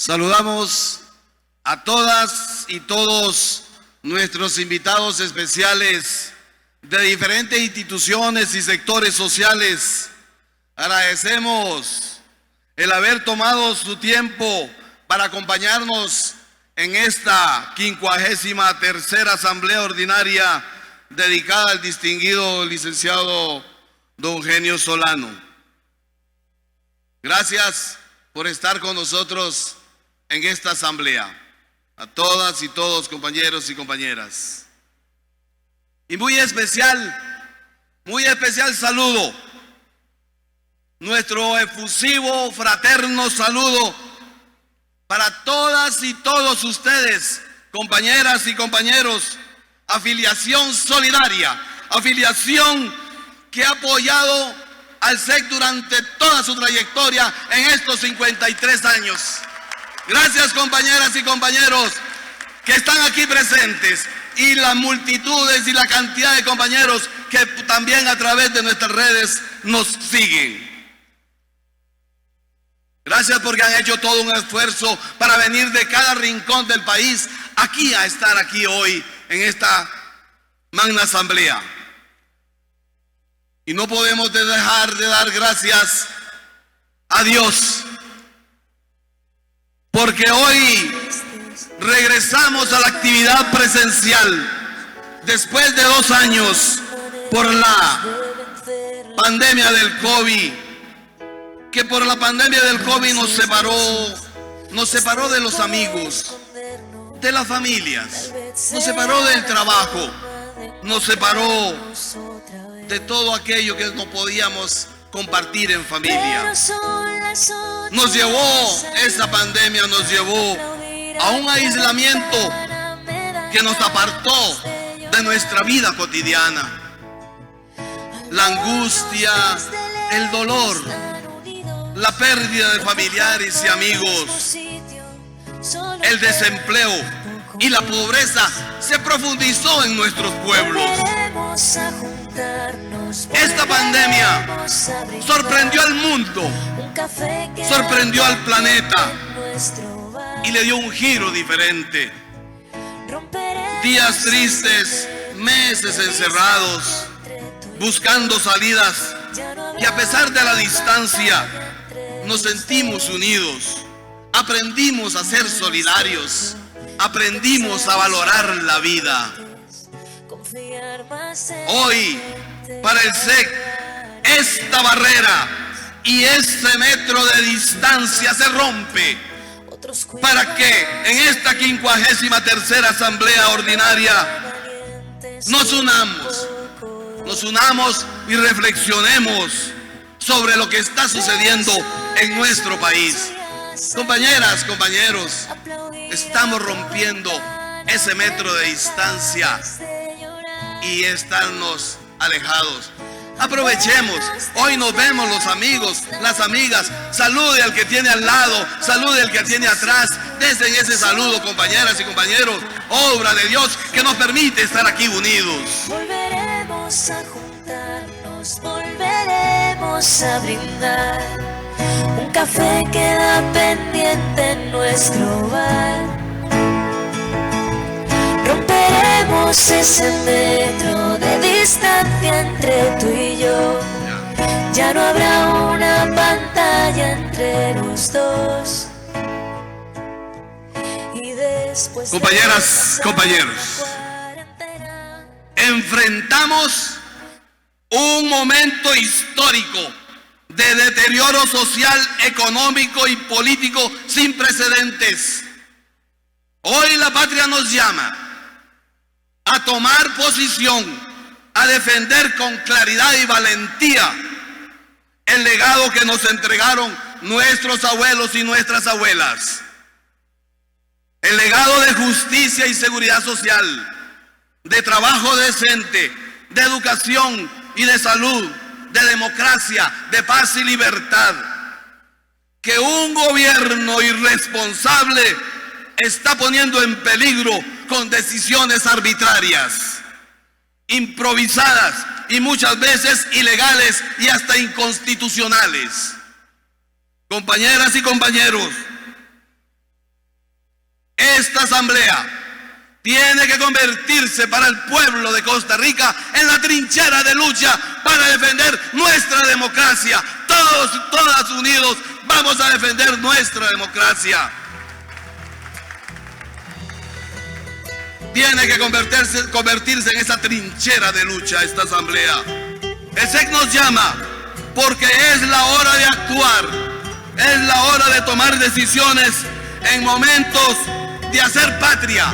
Saludamos a todas y todos nuestros invitados especiales de diferentes instituciones y sectores sociales. Agradecemos el haber tomado su tiempo para acompañarnos en esta 53ª Asamblea Ordinaria dedicada al distinguido licenciado don Eugenio Solano. Gracias por estar con nosotros en esta asamblea. A todas y todos, compañeros y compañeras. Y muy especial saludo, nuestro efusivo, fraterno saludo para todas y todos ustedes, compañeras y compañeros, afiliación solidaria, afiliación que ha apoyado al SEC durante toda su trayectoria en estos 53 años. Gracias, compañeras y compañeros que están aquí presentes y las multitudes y la cantidad de compañeros que también a través de nuestras redes nos siguen. Gracias porque han hecho todo un esfuerzo para venir de cada rincón del país aquí a estar aquí hoy en esta magna asamblea. Y no podemos dejar de dar gracias a Dios, porque hoy regresamos a la actividad presencial después de 2 años por la pandemia del COVID, que por la pandemia del COVID nos separó de los amigos, de las familias, nos separó del trabajo, nos separó de todo aquello que no podíamos compartir en familia. Esa pandemia nos llevó a un aislamiento que nos apartó de nuestra vida cotidiana. La angustia, el dolor, la pérdida de familiares y amigos, el desempleo y la pobreza se profundizó en nuestros pueblos. Esta pandemia sorprendió al mundo, sorprendió al planeta y le dio un giro diferente. Días tristes, meses encerrados, buscando salidas, y a pesar de la distancia, nos sentimos unidos. Aprendimos a ser solidarios, aprendimos a valorar la vida. Hoy, para el SEC, esta barrera y este metro de distancia se rompe para que en esta 53ª Asamblea Ordinaria nos unamos y reflexionemos sobre lo que está sucediendo en nuestro país. Compañeras, compañeros, estamos rompiendo ese metro de distancia y estarnos alejados. Aprovechemos, hoy nos vemos los amigos, las amigas, salude al que tiene al lado, salude al que tiene atrás, desen ese saludo, compañeras y compañeros, obra de Dios que nos permite estar aquí unidos. Volveremos a juntarnos, volveremos a brindar, un café queda pendiente en nuestro bar. Romperemos ese metro de distancia entre tú y yo. Ya no habrá una pantalla entre los dos. Y después, compañeras, compañeros, enfrentamos un momento histórico de deterioro social, económico y político sin precedentes. Hoy la patria nos llama a tomar posición, a defender con claridad y valentía el legado que nos entregaron nuestros abuelos y nuestras abuelas. El legado de justicia y seguridad social, de trabajo decente, de educación y de salud, de democracia, de paz y libertad, que un gobierno irresponsable está poniendo en peligro con decisiones arbitrarias, improvisadas y muchas veces ilegales y hasta inconstitucionales. Compañeras y compañeros, Esta asamblea tiene que convertirse para el pueblo de Costa Rica en la trinchera de lucha para defender nuestra democracia. Todos y todas unidos vamos a defender nuestra democracia. Tiene que convertirse en esa trinchera de lucha esta asamblea. El SEC nos llama porque es la hora de actuar, es la hora de tomar decisiones en momentos de hacer patria.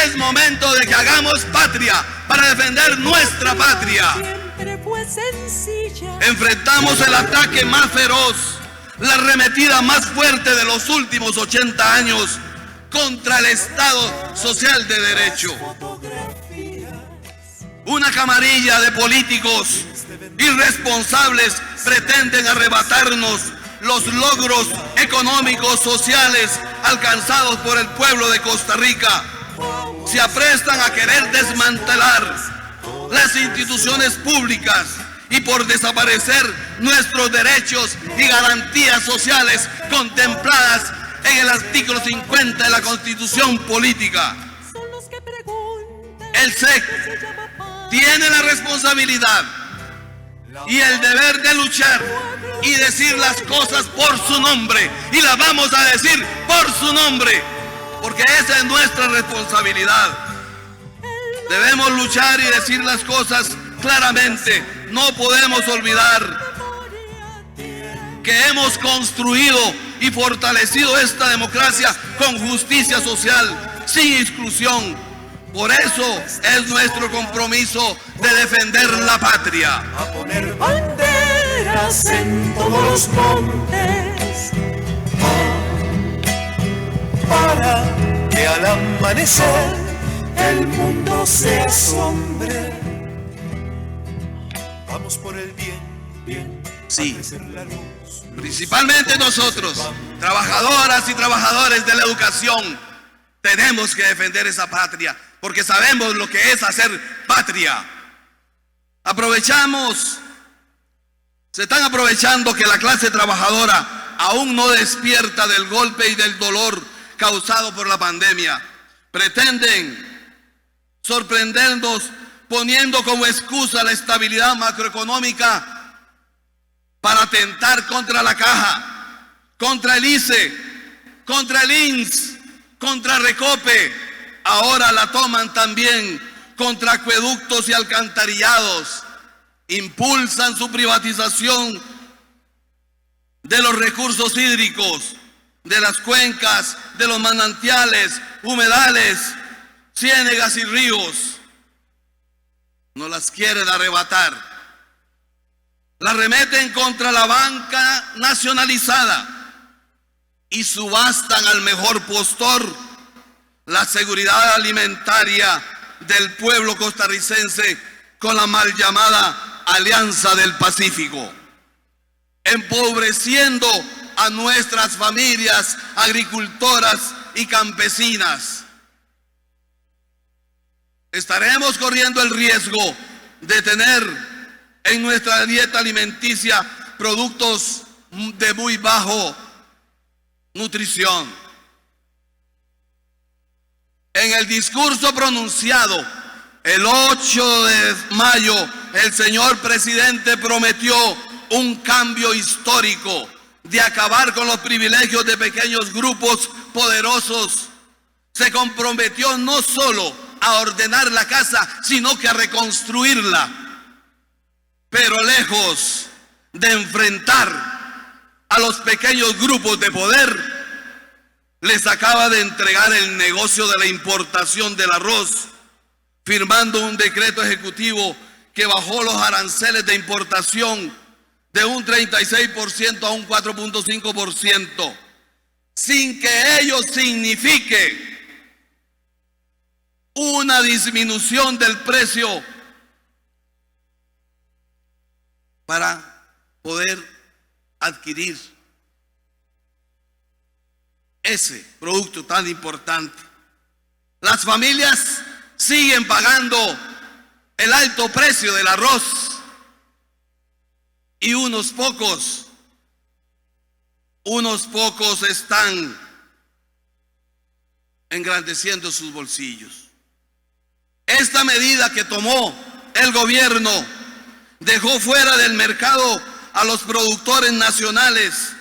Es momento de que hagamos patria para defender nuestra patria. Enfrentamos el ataque más feroz, la arremetida más fuerte de los últimos 80 años contra el Estado social de derecho. Una camarilla de políticos irresponsables pretenden arrebatarnos los logros económicos, sociales alcanzados por el pueblo de Costa Rica. Se aprestan a querer desmantelar las instituciones públicas y por desaparecer nuestros derechos y garantías sociales contempladas en el artículo 50 de la Constitución Política. El SEC tiene la responsabilidad y el deber de luchar y decir las cosas por su nombre, y las vamos a decir por su nombre, porque esa es nuestra responsabilidad. Debemos luchar y decir las cosas claramente. No podemos olvidar que hemos construido y fortalecido esta democracia con justicia social, sin exclusión. Por eso es nuestro compromiso de defender la patria. A poner banderas en todos los montes, para que al amanecer el mundo se asombre. Vamos por el bien, Sí, a crecer la luz. principalmente nosotros, trabajadoras y trabajadores de la educación, tenemos que defender esa patria, porque sabemos lo que es hacer patria. Se están aprovechando que la clase trabajadora aún no despierta del golpe y del dolor causado por la pandemia. Pretenden sorprendernos poniendo como excusa la estabilidad macroeconómica para atentar contra la Caja, contra el ICE, contra el INS, contra Recope. Ahora la toman también contra acueductos y alcantarillados. Impulsan su privatización de los recursos hídricos, de las cuencas, de los manantiales, humedales, ciénegas y ríos. No las quieren arrebatar. Las remeten contra la banca nacionalizada y subastan al mejor postor la seguridad alimentaria del pueblo costarricense con la mal llamada Alianza del Pacífico, empobreciendo a nuestras familias agricultoras y campesinas. Estaremos corriendo el riesgo de tener en nuestra dieta alimenticia productos de muy bajo nutrición. En el discurso pronunciado el 8 de mayo, el señor presidente prometió un cambio histórico de acabar con los privilegios de pequeños grupos poderosos. Se comprometió no solo a ordenar la casa, sino que a reconstruirla. Pero lejos de enfrentar a los pequeños grupos de poder, les acaba de entregar el negocio de la importación del arroz, firmando un decreto ejecutivo que bajó los aranceles de importación de un 36% a un 4.5%, sin que ello signifique una disminución del precio para poder adquirir ese producto tan importante. Las familias siguen pagando el alto precio del arroz y unos pocos están engrandeciendo sus bolsillos. Esta medida que tomó el gobierno dejó fuera del mercado a los productores nacionales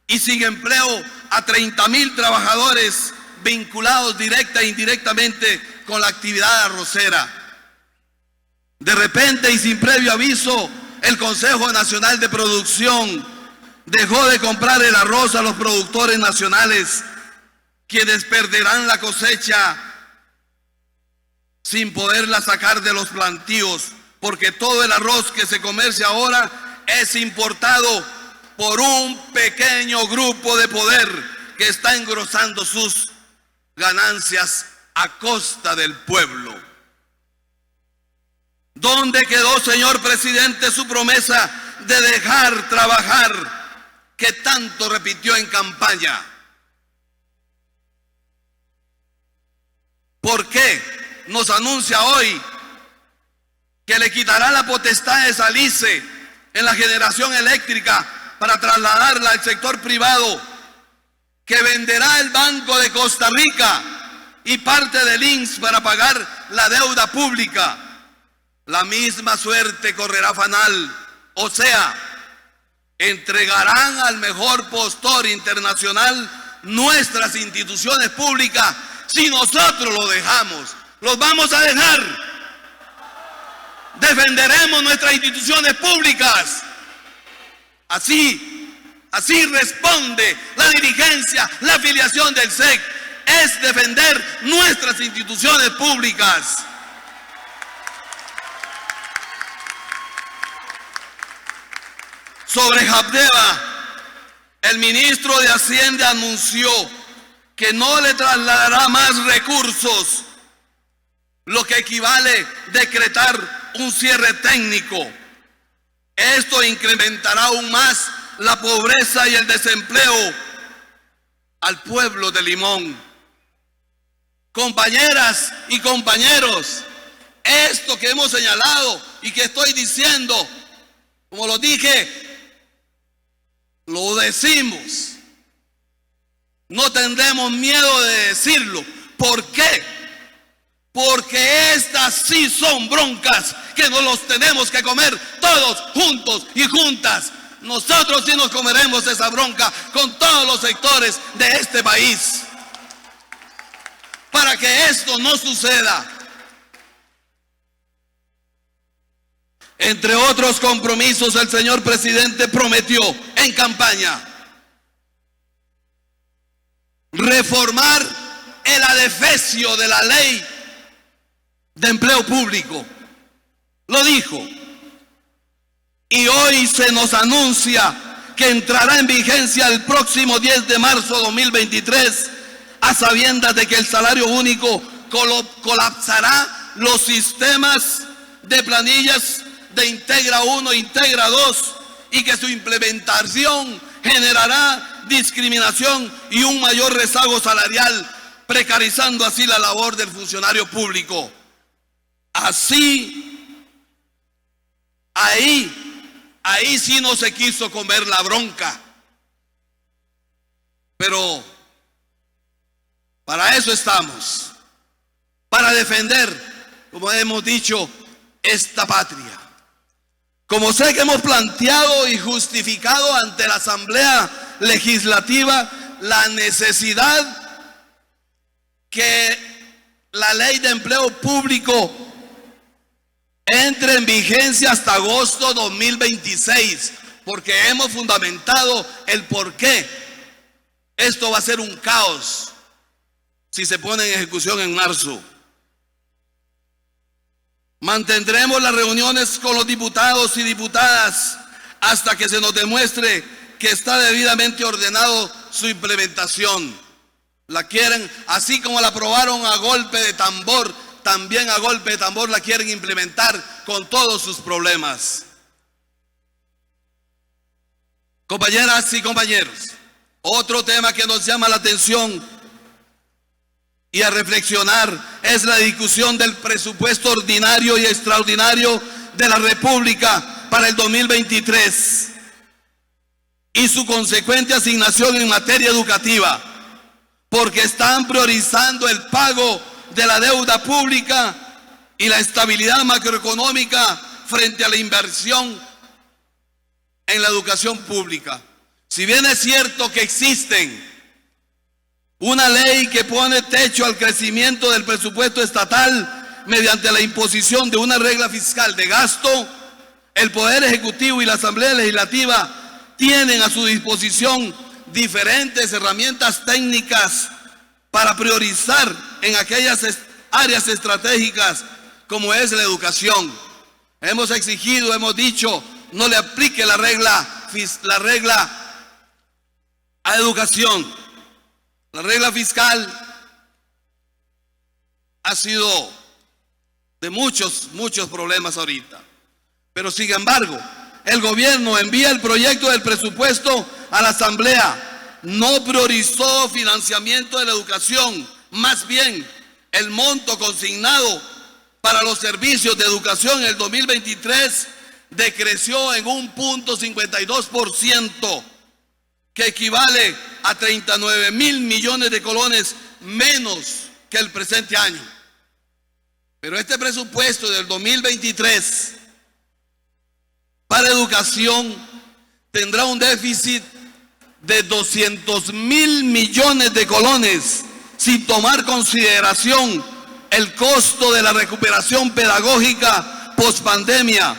y sin empleo a 30,000 trabajadores vinculados directa e indirectamente con la actividad arrocera. De repente y sin previo aviso, el Consejo Nacional de Producción dejó de comprar el arroz a los productores nacionales, quienes perderán la cosecha sin poderla sacar de los plantíos, porque todo el arroz que se comercia ahora es importado por un pequeño grupo de poder que está engrosando sus ganancias a costa del pueblo. ¿Dónde quedó, señor presidente, su promesa de dejar trabajar que tanto repitió en campaña? ¿Por qué nos anuncia hoy que le quitará la potestad de Salice en la generación eléctrica para trasladarla al sector privado, que venderá el Banco de Costa Rica y parte del INSS para pagar la deuda pública? La misma suerte correrá Fanal, o sea, entregarán al mejor postor internacional nuestras instituciones públicas si nosotros lo dejamos. Los vamos a dejar. Defenderemos nuestras instituciones públicas. Así responde la dirigencia, la afiliación del SEC, es defender nuestras instituciones públicas. Sobre Habdeba, el ministro de Hacienda anunció que no le trasladará más recursos, lo que equivale a decretar un cierre técnico. Esto incrementará aún más la pobreza y el desempleo al pueblo de Limón. Compañeras y compañeros, esto que hemos señalado y que estoy diciendo, como lo dije, lo decimos. No tendremos miedo de decirlo. ¿Por qué? Porque estas sí son broncas que nos los tenemos que comer todos juntos y juntas. Nosotros sí nos comeremos esa bronca con todos los sectores de este país, para que esto no suceda. Entre otros compromisos, el señor presidente prometió en campaña reformar el adefesio de la ley de empleo público. Lo dijo. Y hoy se nos anuncia que entrará en vigencia el próximo 10 de marzo de 2023, a sabiendas de que el salario único colapsará los sistemas de planillas de Integra 1 e Integra 2 y que su implementación generará discriminación y un mayor rezago salarial, precarizando así la labor del funcionario público. Así, ahí sí no se quiso comer la bronca. Pero para eso estamos, para defender, como hemos dicho, esta patria. Como sé que hemos planteado y justificado ante la Asamblea Legislativa la necesidad que la ley de empleo público entre en vigencia hasta agosto 2026, porque hemos fundamentado el por qué esto va a ser un caos si se pone en ejecución en marzo. Mantendremos las reuniones con los diputados y diputadas hasta que se nos demuestre que está debidamente ordenado su implementación. La quieren, así como la aprobaron a golpe de tambor, también a golpe de tambor la quieren implementar con todos sus problemas. Compañeras y compañeros, otro tema que nos llama la atención y a reflexionar es la discusión del presupuesto ordinario y extraordinario de la República para el 2023 y su consecuente asignación en materia educativa. porque están priorizando el pago de la deuda pública y la estabilidad macroeconómica frente a la inversión en la educación pública. Si bien es cierto que existen una ley que pone techo al crecimiento del presupuesto estatal mediante la imposición de una regla fiscal de gasto, el Poder Ejecutivo y la Asamblea Legislativa tienen a su disposición diferentes herramientas técnicas para priorizar en aquellas áreas estratégicas como es la educación. Hemos exigido, hemos dicho, no le aplique la regla a educación. La regla fiscal ha sido de muchos problemas ahorita. Pero sin embargo, el gobierno envía el proyecto del presupuesto a la Asamblea. No priorizó financiamiento de la educación. Más bien, el monto consignado para los servicios de educación en el 2023 decreció en 1.52%, que equivale a 39.000 millones de colones menos que el presente año. Pero este presupuesto del 2023 para educación tendrá un déficit de 200.000 millones de colones, sin tomar consideración el costo de la recuperación pedagógica pospandemia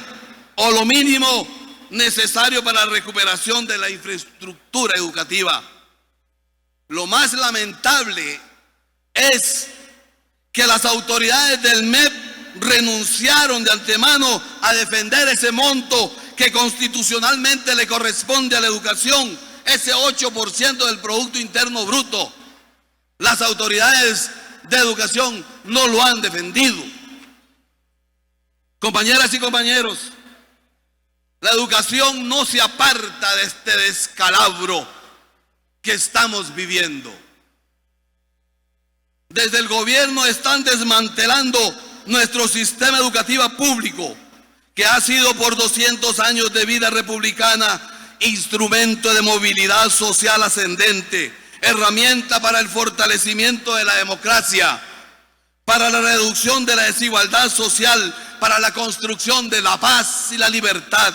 o lo mínimo necesario para la recuperación de la infraestructura educativa. Lo más lamentable es que las autoridades del MEP renunciaron de antemano a defender ese monto que constitucionalmente le corresponde a la educación, ese 8% del Producto Interno Bruto. Las autoridades de educación no lo han defendido. Compañeras y compañeros, la educación no se aparta de este descalabro que estamos viviendo. Desde el gobierno están desmantelando nuestro sistema educativo público, que ha sido por 200 años de vida republicana instrumento de movilidad social ascendente, herramienta para el fortalecimiento de la democracia, para la reducción de la desigualdad social, para la construcción de la paz y la libertad.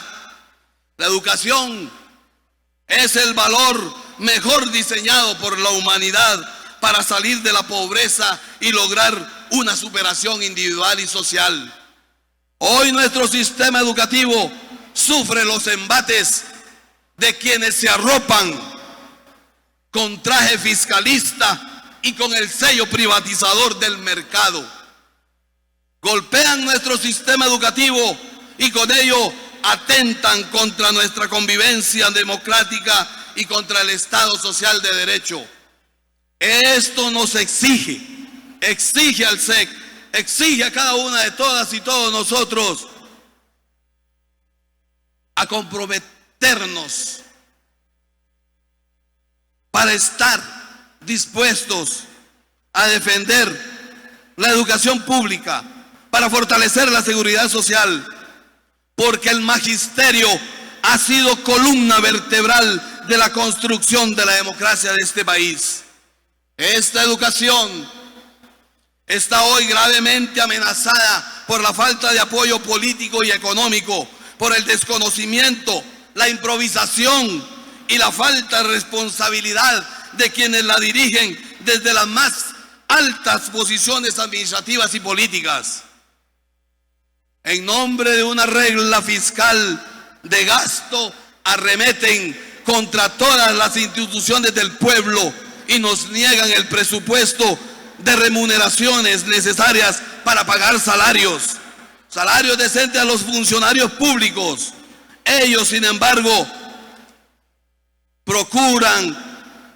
La educación es el valor mejor diseñado por la humanidad para salir de la pobreza y lograr una superación individual y social. Hoy nuestro sistema educativo sufre los embates de quienes se arropan con traje fiscalista y con el sello privatizador del mercado. Golpean nuestro sistema educativo y con ello atentan contra nuestra convivencia democrática y contra el Estado social de derecho. Esto nos exige al SEC, exige a cada una de todas y todos nosotros a comprometernos para estar dispuestos a defender la educación pública, para fortalecer la seguridad social, porque el magisterio ha sido columna vertebral de la construcción de la democracia de este país. Esta educación está hoy gravemente amenazada por la falta de apoyo político y económico, por el desconocimiento, la improvisación y la falta de responsabilidad de quienes la dirigen desde las más altas posiciones administrativas y políticas. En nombre de una regla fiscal de gasto, arremeten contra todas las instituciones del pueblo y nos niegan el presupuesto de remuneraciones necesarias para pagar salarios decentes a los funcionarios públicos. Ellos, sin embargo, procuran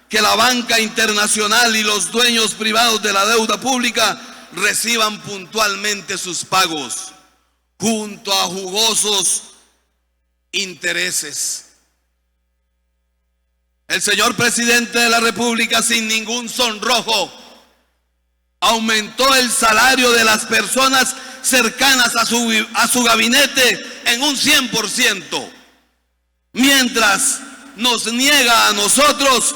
que la banca internacional y los dueños privados de la deuda pública reciban puntualmente sus pagos, junto a jugosos intereses. El señor presidente de la República, sin ningún sonrojo, aumentó el salario de las personas cercanas a su gabinete en un 100%, mientras nos niega a nosotros,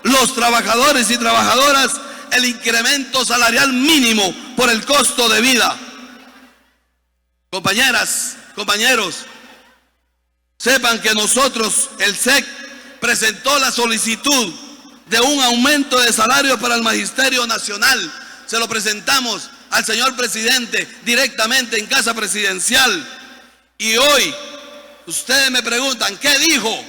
los trabajadores y trabajadoras, el incremento salarial mínimo por el costo de vida. Compañeras, compañeros, sepan que nosotros, el SEC, presentó la solicitud de un aumento de salario para el Magisterio Nacional. Se lo presentamos al señor presidente directamente en Casa Presidencial. Y hoy, ustedes me preguntan, ¿qué dijo?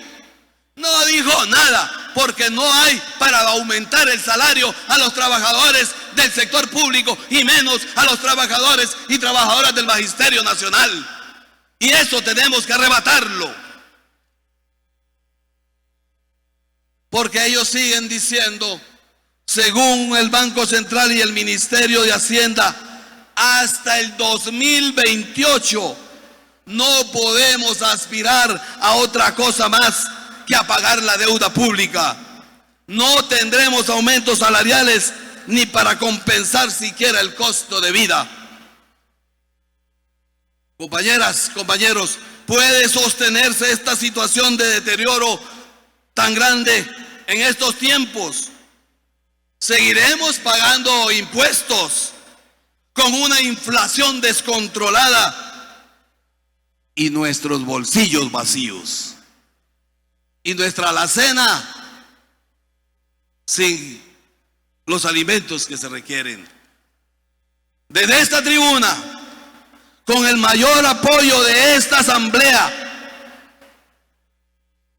No dijo nada, porque no hay para aumentar el salario a los trabajadores del sector público y menos a los trabajadores y trabajadoras del Magisterio Nacional. Y eso tenemos que arrebatarlo. Porque ellos siguen diciendo, según el Banco Central y el Ministerio de Hacienda, hasta el 2028 no podemos aspirar a otra cosa más que a pagar la deuda pública. No tendremos aumentos salariales ni para compensar siquiera el costo de vida. Compañeras, compañeros, ¿puede sostenerse esta situación de deterioro tan grande en estos tiempos? Seguiremos pagando impuestos con una inflación descontrolada y nuestros bolsillos vacíos y nuestra alacena sin los alimentos que se requieren. Desde esta tribuna, con el mayor apoyo de esta asamblea,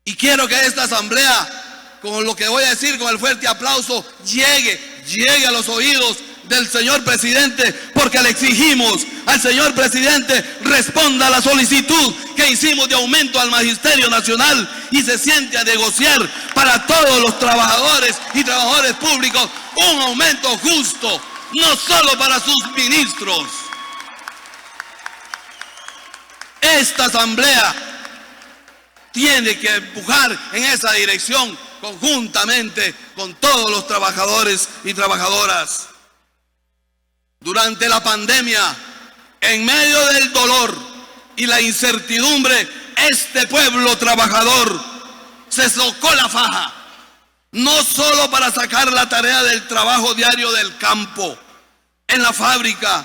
y quiero que esta asamblea, con lo que voy a decir, con el fuerte aplauso, llegue a los oídos del señor presidente, porque le exigimos al señor presidente responda a la solicitud que hicimos de aumento al Magisterio Nacional y se siente a negociar para todos los trabajadores y trabajadores públicos un aumento justo, no solo para sus ministros. Esta asamblea tiene que empujar en esa dirección conjuntamente con todos los trabajadores y trabajadoras. Durante la pandemia, en medio del dolor y la incertidumbre, este pueblo trabajador se socó la faja, no solo para sacar la tarea del trabajo diario del campo, en la fábrica,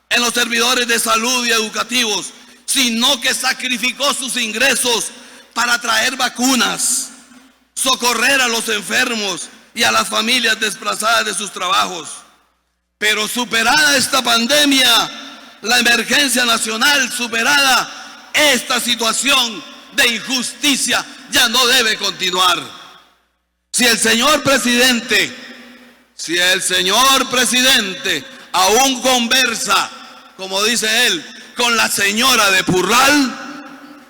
en los servidores de salud y educativos, sino que sacrificó sus ingresos para traer vacunas, socorrer a los enfermos y a las familias desplazadas de sus trabajos. Pero superada esta pandemia, la emergencia nacional superada, esta situación de injusticia ya no debe continuar. Si el señor presidente aún conversa, como dice él, con la señora de Purral,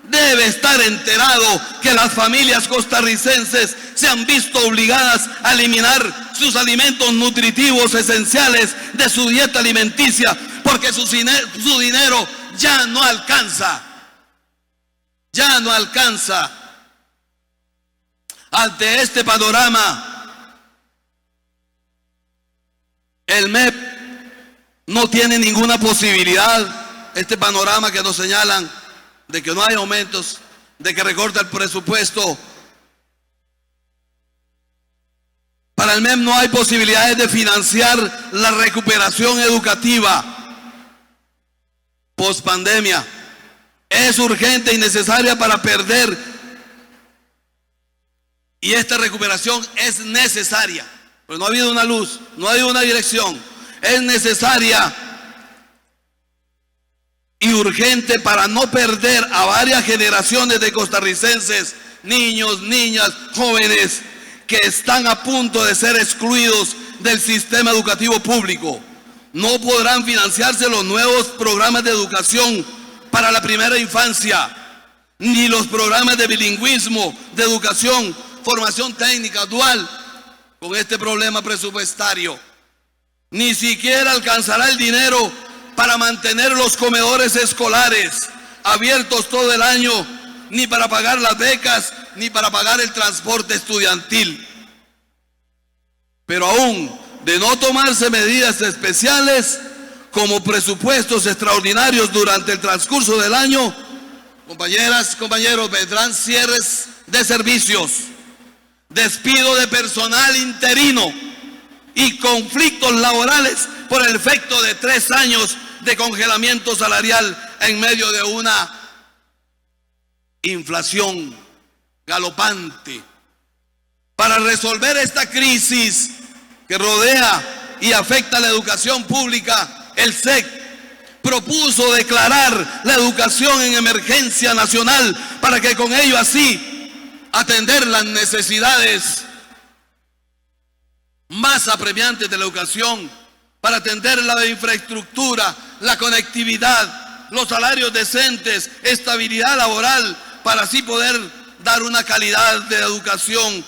debe estar enterado que las familias costarricenses se han visto obligadas a eliminar sus alimentos nutritivos esenciales de su dieta alimenticia porque su dinero ya no alcanza. Ya no alcanza. Ante este panorama, el MEP no tiene ninguna posibilidad. Este panorama que nos señalan de que no hay aumentos, de que recorta el presupuesto. Para el MEP no hay posibilidades de financiar la recuperación educativa post-pandemia. Es urgente y necesaria para perder. Y esta recuperación es necesaria. Pero no ha habido una luz, no ha habido una dirección. Es necesaria y urgente para no perder a varias generaciones de costarricenses, niños, niñas, jóvenes, que están a punto de ser excluidos del sistema educativo público. No podrán financiarse los nuevos programas de educación para la primera infancia, ni los programas de bilingüismo, de educación, formación técnica, dual, con este problema presupuestario. Ni siquiera alcanzará el dinero para mantener los comedores escolares abiertos todo el año, ni para pagar las becas, ni para pagar el transporte estudiantil. Pero aún de no tomarse medidas especiales como presupuestos extraordinarios durante el transcurso del año, compañeras, compañeros, vendrán cierres de servicios, despido de personal interino, y conflictos laborales por el efecto de 3 años de congelamiento salarial en medio de una inflación galopante. Para resolver esta crisis que rodea y afecta a la educación pública, el SEC propuso declarar la educación en emergencia nacional para que con ello así atender las necesidades más apremiantes de la educación, para atender la infraestructura, la conectividad, los salarios decentes, estabilidad laboral, para así poder dar una calidad de educación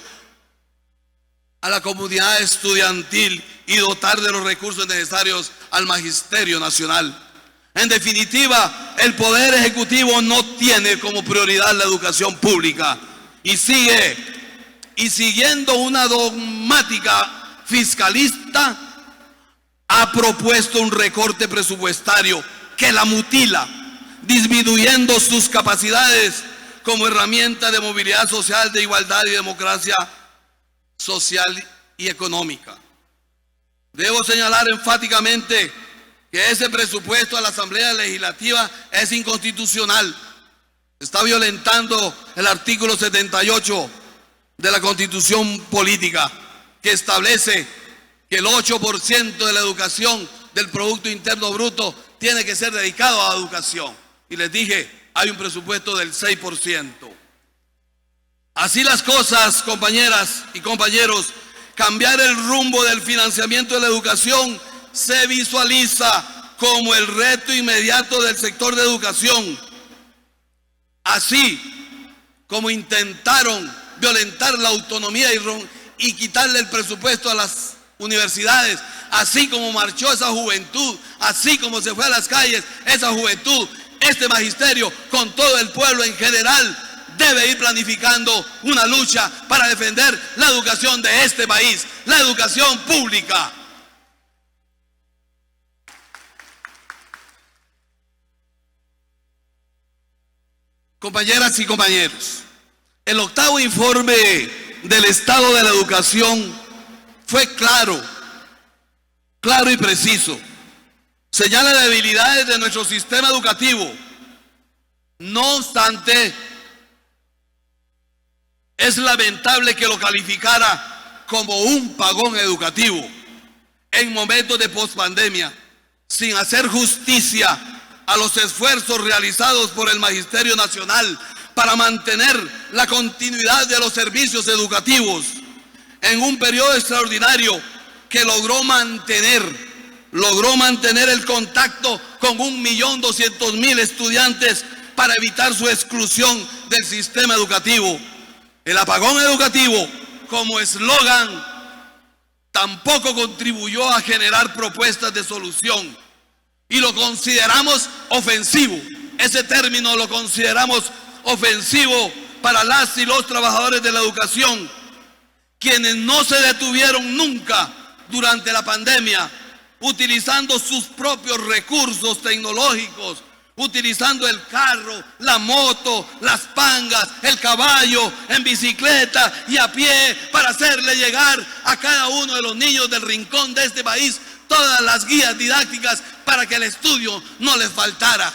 a la comunidad estudiantil y dotar de los recursos necesarios al Magisterio Nacional. En definitiva, el Poder Ejecutivo no tiene como prioridad la educación pública y siguiendo una dogmática fiscalista, ha propuesto un recorte presupuestario que la mutila, disminuyendo sus capacidades como herramienta de movilidad social, de igualdad y democracia social y económica. Debo señalar enfáticamente que ese presupuesto a la Asamblea Legislativa es inconstitucional. Está violentando el artículo 78 de la Constitución Política, que establece que el 8% de la educación del Producto Interno Bruto tiene que ser dedicado a la educación. Y les dije, hay un presupuesto del 6%. Así las cosas, compañeras y compañeros, cambiar el rumbo del financiamiento de la educación se visualiza como el reto inmediato del sector de educación. Así como intentaron violentar la autonomía y quitarle el presupuesto a las universidades, así como marchó esa juventud, así como se fue a las calles esa juventud, este magisterio con todo el pueblo en general debe ir planificando una lucha para defender la educación de este país, la educación pública. Compañeras y compañeros, el 8º informe del estado de la educación fue claro y preciso. Señala debilidades de nuestro sistema educativo. No obstante, es lamentable que lo calificara como un pagón educativo en momentos de pospandemia, sin hacer justicia a los esfuerzos realizados por el Magisterio Nacional para mantener la continuidad de los servicios educativos en un periodo extraordinario que logró mantener el contacto con 1.200.000 estudiantes para evitar su exclusión del sistema educativo. El apagón educativo, como eslogan, tampoco contribuyó a generar propuestas de solución y lo consideramos ofensivo. Ese término lo consideramos ofensivo para las y los trabajadores de la educación, quienes no se detuvieron nunca durante la pandemia, utilizando sus propios recursos tecnológicos, utilizando el carro, la moto, las pangas, el caballo, en bicicleta y a pie para hacerle llegar a cada uno de los niños del rincón de este país todas las guías didácticas para que el estudio no les faltara.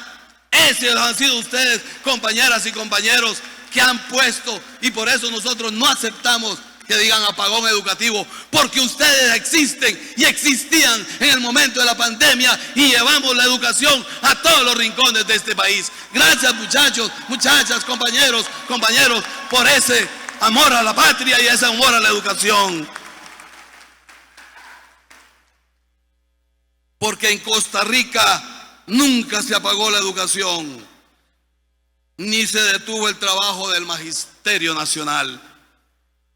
Esos han sido ustedes, compañeras y compañeros, que han puesto, y por eso nosotros no aceptamos que digan apagón educativo, porque ustedes existen y existían en el momento de la pandemia y llevamos la educación a todos los rincones de este país. Gracias, muchachos, muchachas, compañeros, por ese amor a la patria y ese amor a la educación. Porque en Costa Rica nunca se apagó la educación, ni se detuvo el trabajo del Magisterio Nacional.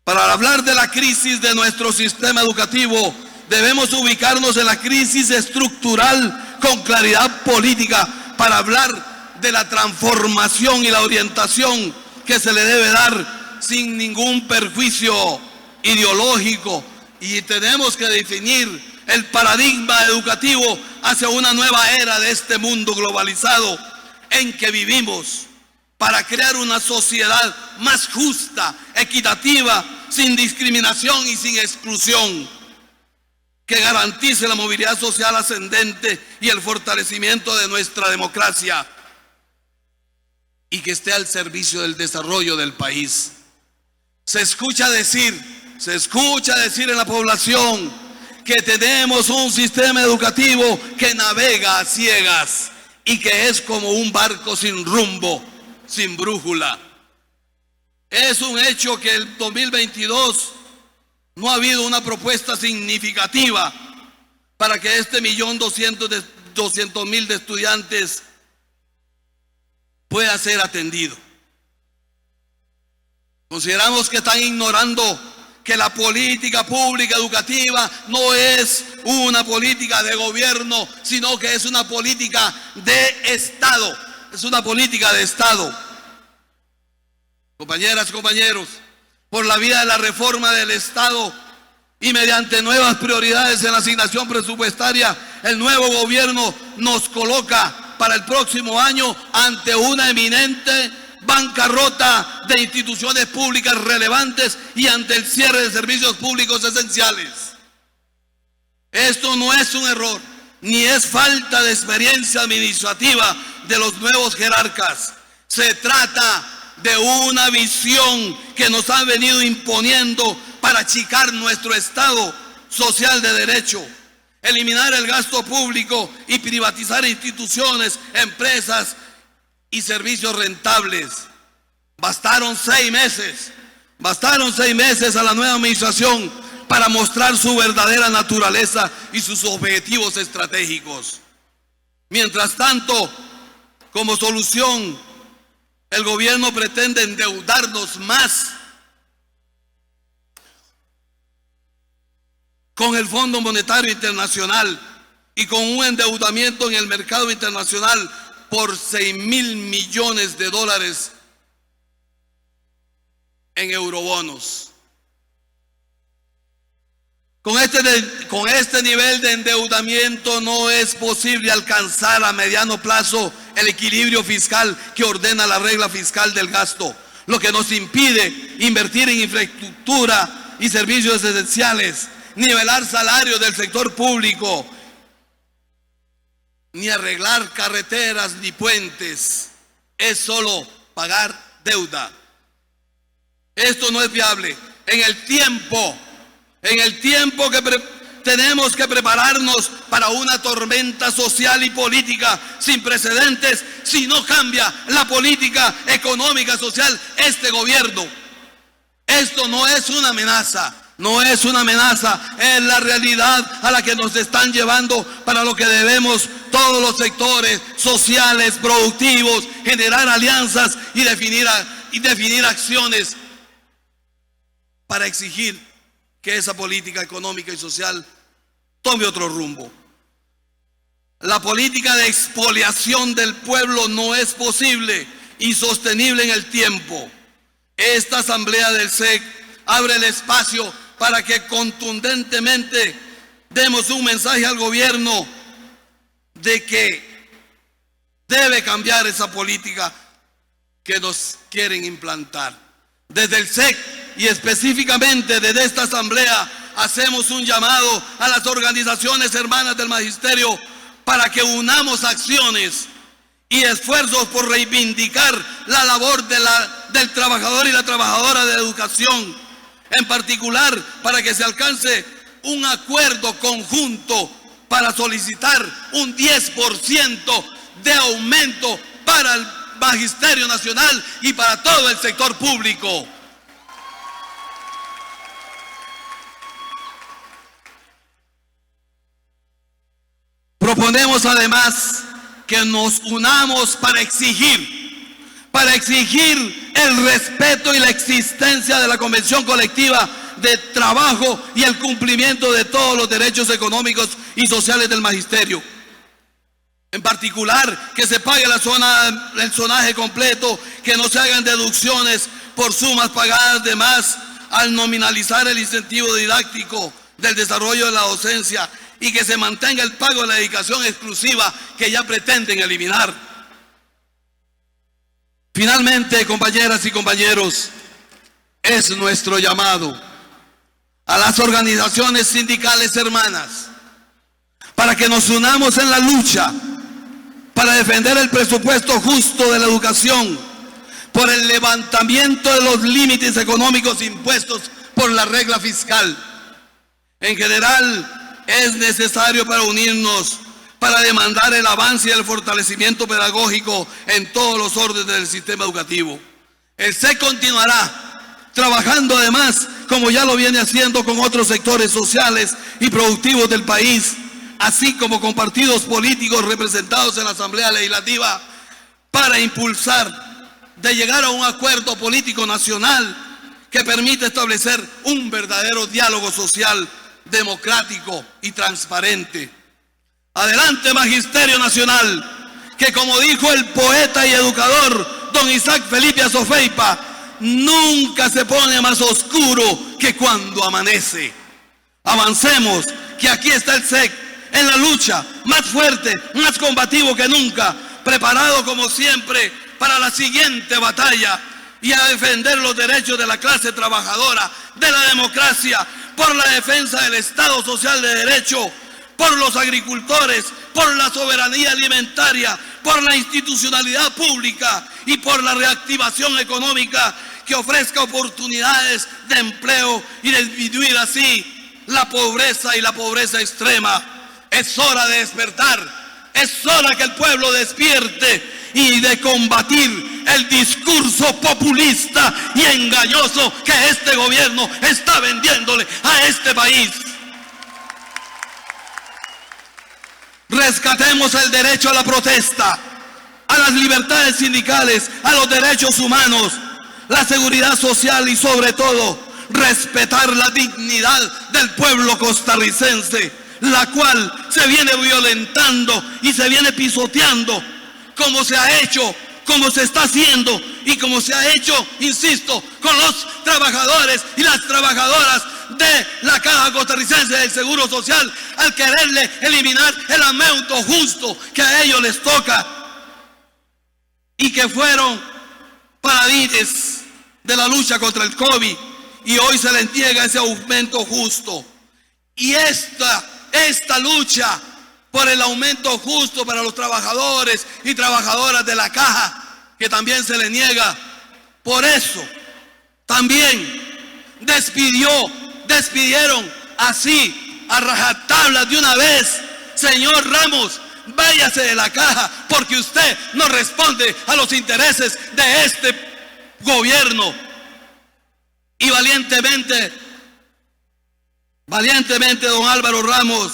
Para hablar de la crisis de nuestro sistema educativo, debemos ubicarnos en la crisis estructural con claridad política para hablar de la transformación y la orientación que se le debe dar sin ningún perjuicio ideológico. Y tenemos que definir el paradigma educativo hacia una nueva era de este mundo globalizado en que vivimos, para crear una sociedad más justa, equitativa, sin discriminación y sin exclusión. que garantice la movilidad social ascendente y el fortalecimiento de nuestra democracia, y que esté al servicio del desarrollo del país. Se escucha decir en la población que tenemos un sistema educativo que navega a ciegas y que es como un barco sin rumbo, sin brújula. Es un hecho que el 2022 no ha habido una propuesta significativa para que este 1.200.000 de estudiantes pueda ser atendido. Consideramos que están ignorando que la política pública educativa no es una política de gobierno, sino que es una política de Estado. Es una política de Estado. Compañeras, compañeros, por la vía de la reforma del Estado y mediante nuevas prioridades en la asignación presupuestaria, el nuevo gobierno nos coloca para el próximo año ante una eminente bancarrota de instituciones públicas relevantes y ante el cierre de servicios públicos esenciales. Esto no es un error, ni es falta de experiencia administrativa de los nuevos jerarcas. Se trata de una visión que nos han venido imponiendo para achicar nuestro Estado social de derecho, eliminar el gasto público y privatizar instituciones, empresas y servicios rentables. Bastaron 6 meses a la nueva administración para mostrar su verdadera naturaleza y sus objetivos estratégicos. Mientras tanto, como solución, el gobierno pretende endeudarnos más con el Fondo Monetario Internacional y con un endeudamiento en el mercado internacional por 6.000 millones de dólares en eurobonos. Con este nivel de endeudamiento no es posible alcanzar a mediano plazo el equilibrio fiscal que ordena la regla fiscal del gasto, lo que nos impide invertir en infraestructura y servicios esenciales, nivelar salarios del sector público, ni arreglar carreteras ni puentes. Es solo pagar deuda. Esto no es viable. En el tiempo que tenemos que prepararnos para una tormenta social y política sin precedentes si no cambia la política económica social este gobierno. Esto no es una amenaza. No es una amenaza, es la realidad a la que nos están llevando, para lo que debemos todos los sectores sociales, productivos, generar alianzas y definir acciones para exigir que esa política económica y social tome otro rumbo. La política de expoliación del pueblo no es posible y sostenible en el tiempo. Esta asamblea del SEC abre el espacio para que contundentemente demos un mensaje al gobierno de que debe cambiar esa política que nos quieren implantar. Desde el SEC y específicamente desde esta asamblea hacemos un llamado a las organizaciones hermanas del magisterio para que unamos acciones y esfuerzos por reivindicar la labor del trabajador y la trabajadora de educación, en particular para que se alcance un acuerdo conjunto para solicitar un 10% de aumento para el Magisterio Nacional y para todo el sector público. Proponemos además que nos unamos para exigir el respeto y la existencia de la Convención Colectiva de Trabajo y el cumplimiento de todos los derechos económicos y sociales del magisterio. En particular, que se pague el zonaje completo, que no se hagan deducciones por sumas pagadas de más al nominalizar el incentivo didáctico del desarrollo de la docencia, y que se mantenga el pago de la dedicación exclusiva que ya pretenden eliminar. Finalmente, compañeras y compañeros, es nuestro llamado a las organizaciones sindicales hermanas, para que nos unamos en la lucha para defender el presupuesto justo de la educación, por el levantamiento de los límites económicos impuestos por la regla fiscal. En general, es necesario para unirnos, para demandar el avance y el fortalecimiento pedagógico en todos los órdenes del sistema educativo. El SEC continuará trabajando además, como ya lo viene haciendo, con otros sectores sociales y productivos del país, así como con partidos políticos representados en la Asamblea Legislativa, para impulsar de llegar a un acuerdo político nacional que permita establecer un verdadero diálogo social, democrático y transparente. Adelante, Magisterio Nacional, que como dijo el poeta y educador don Isaac Felipe Azofeipa, nunca se pone más oscuro que cuando amanece. Avancemos, que aquí está el SEC en la lucha, más fuerte, más combativo que nunca, preparado como siempre para la siguiente batalla y a defender los derechos de la clase trabajadora, de la democracia, por la defensa del Estado Social de Derecho, por los agricultores, por la soberanía alimentaria, por la institucionalidad pública y por la reactivación económica que ofrezca oportunidades de empleo y de disminuir así la pobreza y la pobreza extrema. Es hora de despertar, es hora que el pueblo despierte y de combatir el discurso populista y engañoso que este gobierno está vendiéndole a este país. Rescatemos el derecho a la protesta, a las libertades sindicales, a los derechos humanos, la seguridad social y sobre todo respetar la dignidad del pueblo costarricense, la cual se viene violentando y se viene pisoteando, como se ha hecho, como se está haciendo y como se ha hecho, insisto, con los trabajadores y las trabajadoras de la Caja Costarricense del Seguro Social, al quererle eliminar el aumento justo que a ellos les toca y que fueron paladines de la lucha contra el COVID, y hoy se les niega ese aumento justo. Y esta lucha por el aumento justo para los trabajadores y trabajadoras de la Caja, que también se les niega, por eso también despidieron así a rajatabla de una vez: señor Ramos, váyase de la Caja porque usted no responde a los intereses de este gobierno. Y valientemente don Álvaro Ramos,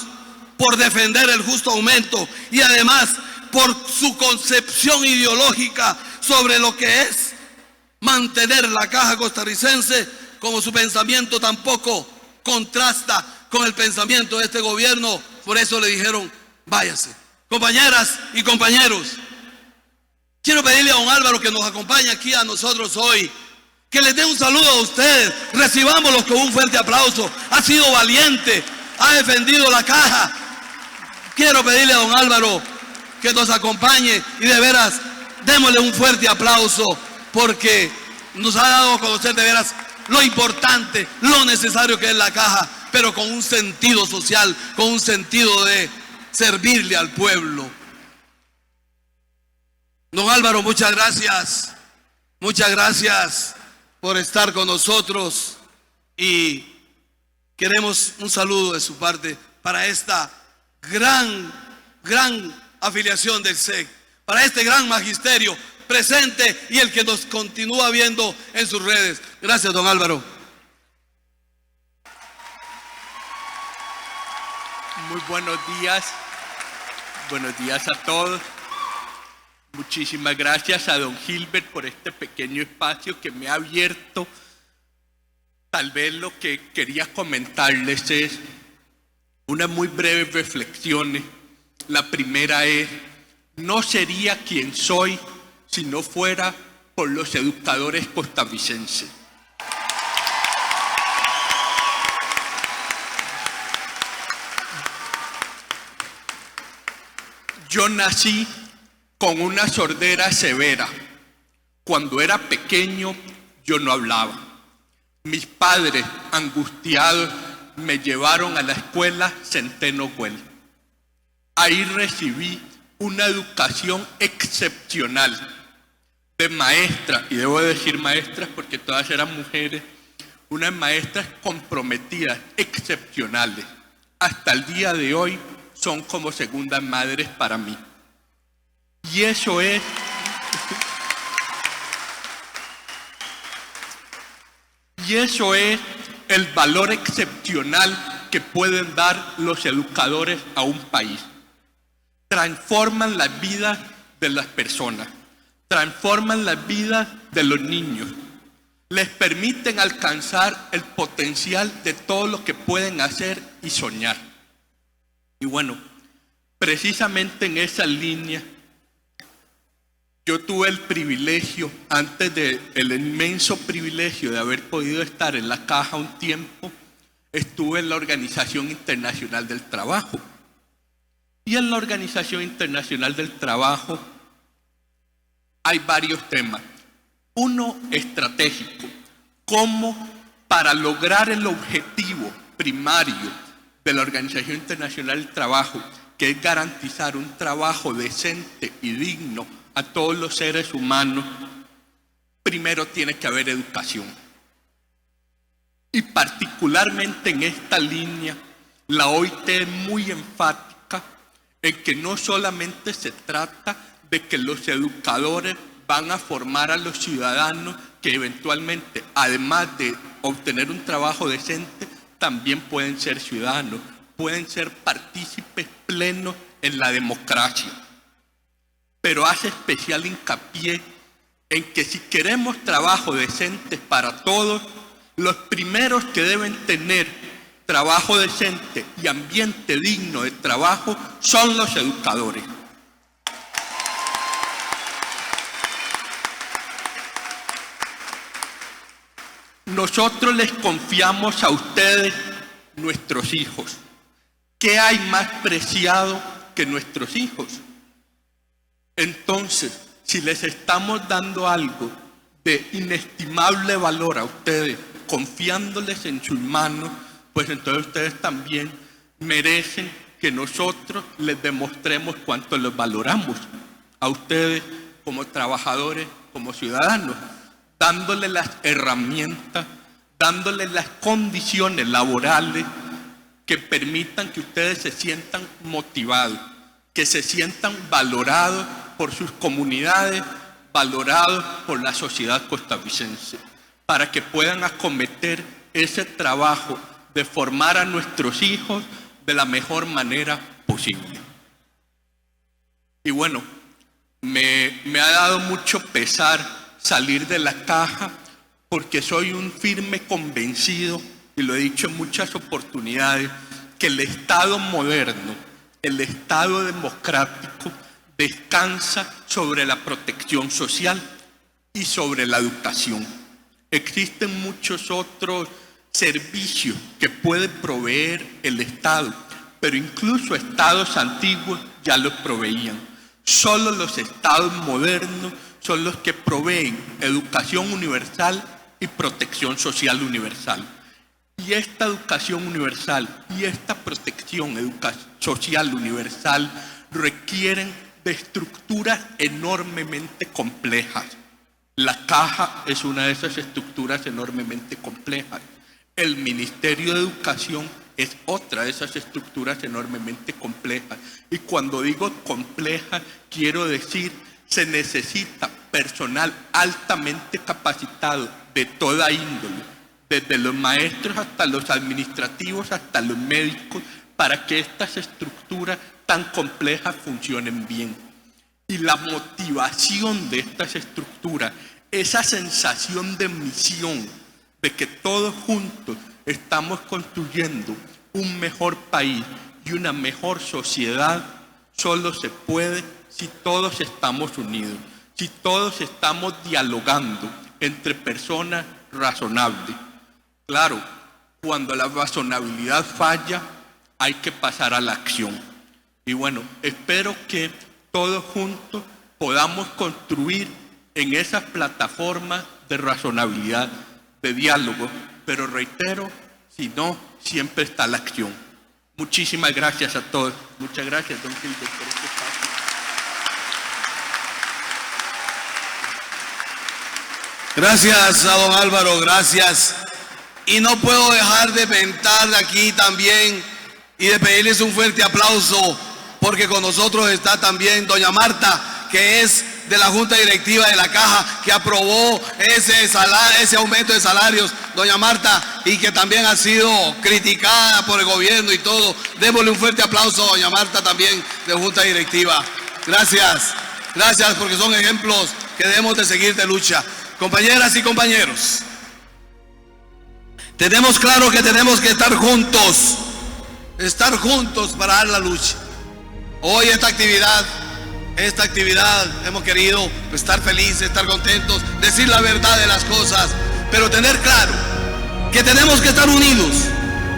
por defender el justo aumento y además por su concepción ideológica sobre lo que es mantener la Caja Costarricense, como su pensamiento tampoco contrasta con el pensamiento de este gobierno, por eso le dijeron váyase. Compañeras y compañeros, quiero pedirle a don Álvaro que nos acompañe aquí a nosotros hoy, que les dé un saludo a ustedes, recibámoslos con un fuerte aplauso. Ha sido valiente, ha defendido la Caja. Quiero pedirle a don Álvaro que nos acompañe y de veras démosle un fuerte aplauso, porque nos ha dado a conocer de veras lo importante, lo necesario que es la Caja, pero con un sentido social, con un sentido de servirle al pueblo. Don Álvaro, muchas gracias por estar con nosotros y queremos un saludo de su parte para esta gran afiliación del SEC, para este gran magisterio presente y el que nos continúa viendo en sus redes. Gracias, don Álvaro. Muy buenos días a todos. Muchísimas gracias a don Gilbert por este pequeño espacio que me ha abierto. Tal vez lo que quería comentarles es unas muy breves reflexiones. La primera es: no sería quien soy si no fuera por los educadores costarricenses. Yo nací con una sordera severa. Cuando era pequeño yo no hablaba. Mis padres, angustiados, me llevaron a la escuela Centeno Güell. Ahí recibí una educación excepcional de maestras, y debo decir maestras porque todas eran mujeres, unas maestras comprometidas, excepcionales. Hasta el día de hoy son como segundas madres para mí. Y eso es el valor excepcional que pueden dar los educadores a un país. Transforman las vidas de las personas, transforman las vidas de los niños, les permiten alcanzar el potencial de todo lo que pueden hacer y soñar. Y bueno, precisamente en esa línea, yo tuve el privilegio, antes del inmenso privilegio de haber podido estar en la Caja un tiempo, estuve en la Organización Internacional del Trabajo. Y en la Organización Internacional del Trabajo hay varios temas. Uno estratégico, cómo para lograr el objetivo primario de la Organización Internacional del Trabajo, que es garantizar un trabajo decente y digno a todos los seres humanos, primero tiene que haber educación. Y particularmente en esta línea, la OIT es muy enfática en que no solamente se trata de que los educadores van a formar a los ciudadanos que eventualmente, además de obtener un trabajo decente, también pueden ser ciudadanos, pueden ser partícipes plenos en la democracia. Pero hace especial hincapié en que si queremos trabajo decente para todos, los primeros que deben tener trabajo decente y ambiente digno de trabajo son los educadores. Nosotros les confiamos a ustedes nuestros hijos. ¿Qué hay más preciado que nuestros hijos? Entonces, si les estamos dando algo de inestimable valor a ustedes, confiándoles en sus manos, pues entonces ustedes también merecen que nosotros les demostremos cuánto los valoramos a ustedes como trabajadores, como ciudadanos, dándoles las herramientas, dándoles las condiciones laborales que permitan que ustedes se sientan motivados, que se sientan valorados por sus comunidades, valorados por la sociedad costarricense, para que puedan acometer ese trabajo de formar a nuestros hijos de la mejor manera posible. Y bueno, me ha dado mucho pesar salir de la Caja porque soy un firme convencido, y lo he dicho en muchas oportunidades, que el Estado moderno, el Estado democrático, descansa sobre la protección social y sobre la educación. Existen muchos otros servicios que puede proveer el Estado, pero incluso estados antiguos ya los proveían. Solo los estados modernos son los que proveen educación universal y protección social universal. Y esta educación universal y esta protección social universal requieren de estructuras enormemente complejas. La Caja es una de esas estructuras enormemente complejas. El Ministerio de Educación es otra de esas estructuras enormemente complejas. Y cuando digo compleja, quiero decir, se necesita personal altamente capacitado de toda índole, desde los maestros hasta los administrativos, hasta los médicos, para que estas estructuras tan complejas funcionen bien. Y la motivación de estas estructuras, esa sensación de misión, de que todos juntos estamos construyendo un mejor país y una mejor sociedad, solo se puede si todos estamos unidos, si todos estamos dialogando entre personas razonables. Claro, cuando la razonabilidad falla, hay que pasar a la acción. Y bueno, espero que todos juntos podamos construir en esas plataformas de razonabilidad, de diálogo, pero reitero, Si no, siempre está la acción. Muchísimas gracias a todos. Muchas gracias, don Gilbert, por este espacio. Gracias a don Álvaro, gracias. Y no puedo dejar de mentar de aquí también y de pedirles un fuerte aplauso, porque con nosotros está también doña Marta, que es de la Junta Directiva de la Caja, que aprobó ese aumento de salarios, doña Marta, y que también ha sido criticada por el gobierno y todo. Démosle un fuerte aplauso a doña Marta también de Junta Directiva. Gracias, gracias, porque son ejemplos que debemos de seguir de lucha. Compañeras y compañeros, tenemos claro que tenemos que estar juntos para dar la lucha. Hoy esta actividad hemos querido estar felices, estar contentos, decir la verdad de las cosas, pero tener claro que tenemos que estar unidos,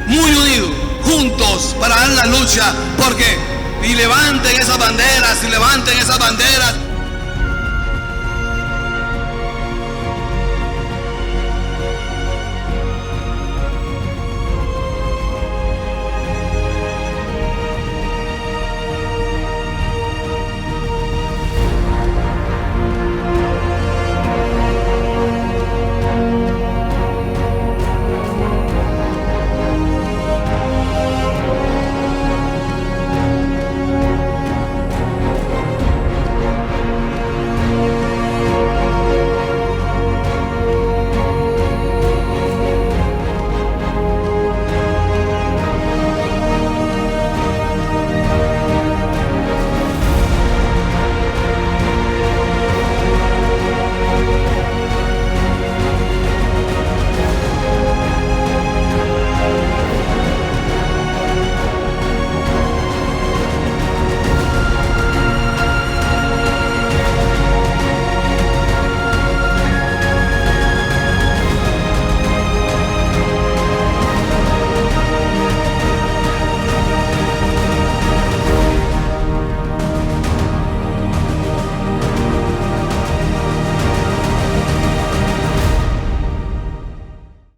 muy unidos, juntos para dar la lucha, porque y levanten esas banderas,